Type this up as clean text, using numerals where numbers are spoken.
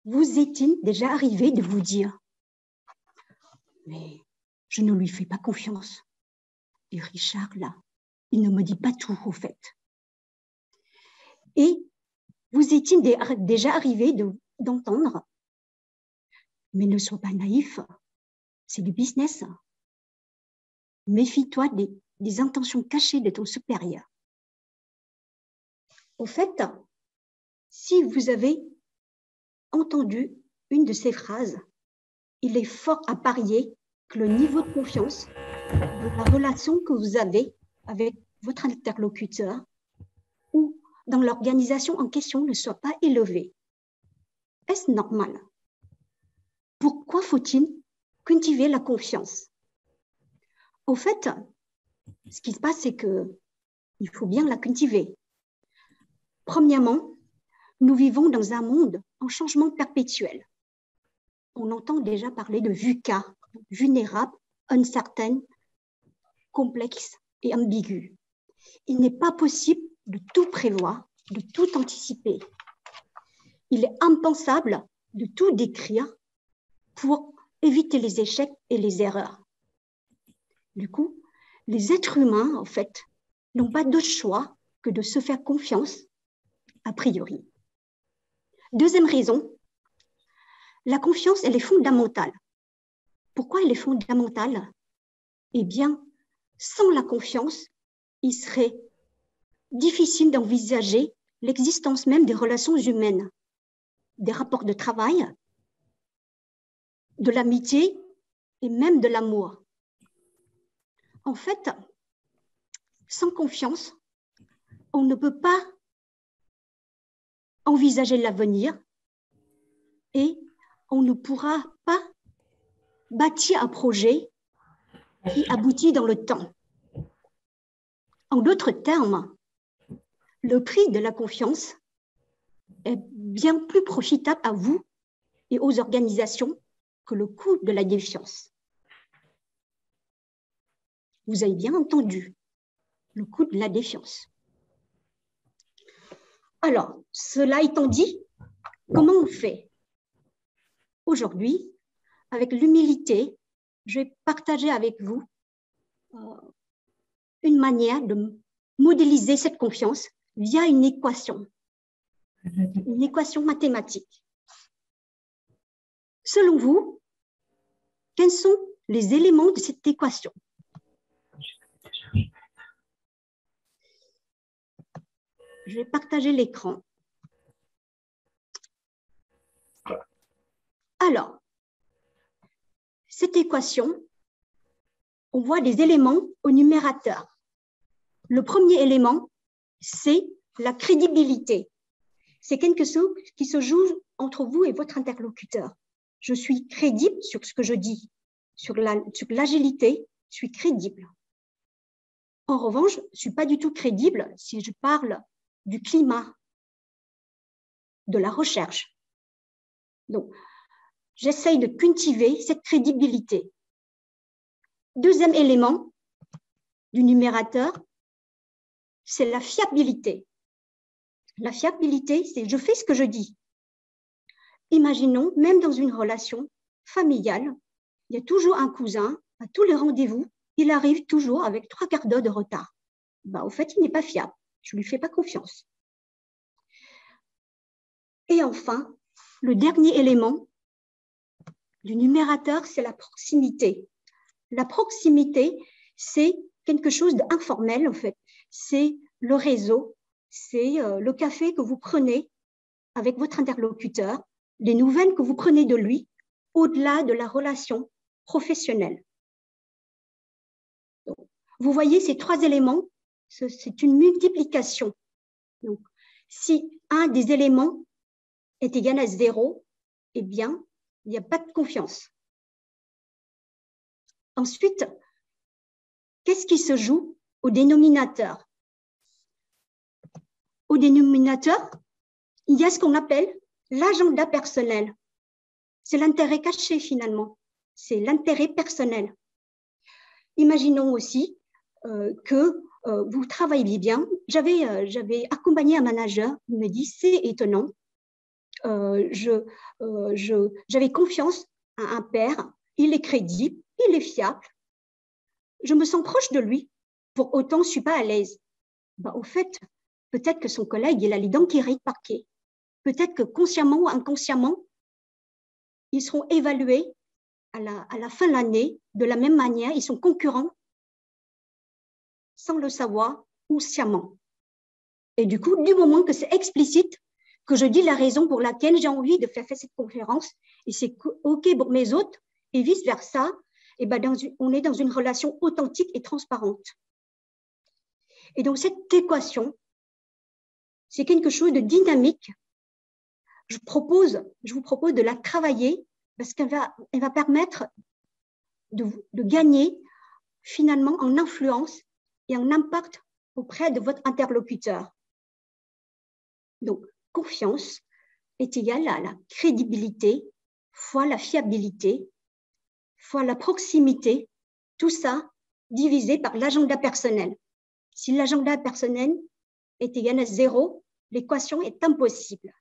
vous est-il déjà arrivé de vous dire « Mais je ne lui fais pas confiance. Et Richard, là, il ne me dit pas tout, au fait. » Et vous est-il déjà arrivé d'entendre « Mais ne sois pas naïf, c'est du business. Méfie-toi des intentions cachées de ton supérieur. » Au fait, si vous avez entendu une de ces phrases, il est fort à parier que le niveau de confiance de la relation que vous avez avec votre interlocuteur ou dans l'organisation en question ne soit pas élevé. Est-ce normal? Pourquoi faut-il cultiver la confiance? Au fait, ce qui se passe, c'est qu'il faut bien la cultiver. Premièrement, nous vivons dans un monde en changement perpétuel. On entend déjà parler de VUCA, vulnérable, uncertain, complexe et ambigu. Il n'est pas possible de tout prévoir, de tout anticiper. Il est impensable de tout décrire pour éviter les échecs et les erreurs. Du coup, les êtres humains, en fait, n'ont pas d'autre choix que de se faire confiance a priori. Deuxième raison, la confiance, elle est fondamentale. Pourquoi elle est fondamentale? Eh bien, sans la confiance, il serait difficile d'envisager l'existence même des relations humaines, des rapports de travail, de l'amitié et même de l'amour. En fait, sans confiance, on ne peut pas envisager l'avenir et on ne pourra pas bâtir un projet qui aboutit dans le temps. En d'autres termes, le prix de la confiance est bien plus profitable à vous et aux organisations que le coût de la défiance. Vous avez bien entendu, le coût de la défiance. Alors, cela étant dit, comment on fait? Aujourd'hui, avec l'humilité, je vais partager avec vous une manière de modéliser cette confiance via une équation mathématique. Selon vous, quels sont les éléments de cette équation? Je vais partager l'écran. Alors, cette équation, on voit des éléments au numérateur. Le premier élément, c'est la crédibilité. C'est quelque chose qui se joue entre vous et votre interlocuteur. Je suis crédible sur ce que je dis. Sur l'agilité, je suis crédible. En revanche, je ne suis pas du tout crédible si je parle du climat, de la recherche. Donc, j'essaye de cultiver cette crédibilité. Deuxième élément du numérateur, c'est la fiabilité. La fiabilité, c'est je fais ce que je dis. Imaginons, même dans une relation familiale, il y a toujours un cousin, à tous les rendez-vous, il arrive toujours avec 3/4 d'heure de retard. Au fait, il n'est pas fiable. Je ne lui fais pas confiance. Et enfin, le dernier élément du numérateur, c'est la proximité. La proximité, c'est quelque chose d'informel, en fait. C'est le réseau, c'est le café que vous prenez avec votre interlocuteur, les nouvelles que vous prenez de lui, au-delà de la relation professionnelle. Donc, vous voyez, ces trois éléments, c'est une multiplication. Donc, si un des éléments est égal à 0, eh bien, il n'y a pas de confiance. Ensuite, qu'est-ce qui se joue au dénominateur? Au dénominateur, il y a ce qu'on appelle l'agenda personnel. C'est l'intérêt caché finalement, c'est l'intérêt personnel. Imaginons aussi que vous travaillez bien. J'avais accompagné un manager, il me dit, c'est étonnant, j'avais confiance à un père, il est crédible, il est fiable, je me sens proche de lui, pour autant je ne suis pas à l'aise. Au fait, peut-être que son collègue, il a les dents qui rayent le parquet. Peut-être que consciemment ou inconsciemment, ils seront évalués à la fin de l'année de la même manière, ils sont concurrents sans le savoir ou sciemment. Et du coup, du moment que c'est explicite, que je dis la raison pour laquelle j'ai envie de faire cette conférence, et c'est OK pour mes autres, et vice-versa, et on est dans une relation authentique et transparente. Et donc, cette équation, c'est quelque chose de dynamique. Je vous propose de la travailler parce qu'elle va permettre de gagner finalement en influence et en impact auprès de votre interlocuteur. Donc, confiance est égale à la crédibilité fois la fiabilité fois la proximité, tout ça divisé par l'agenda personnel. Si l'agenda personnel est égal à 0, l'équation est impossible.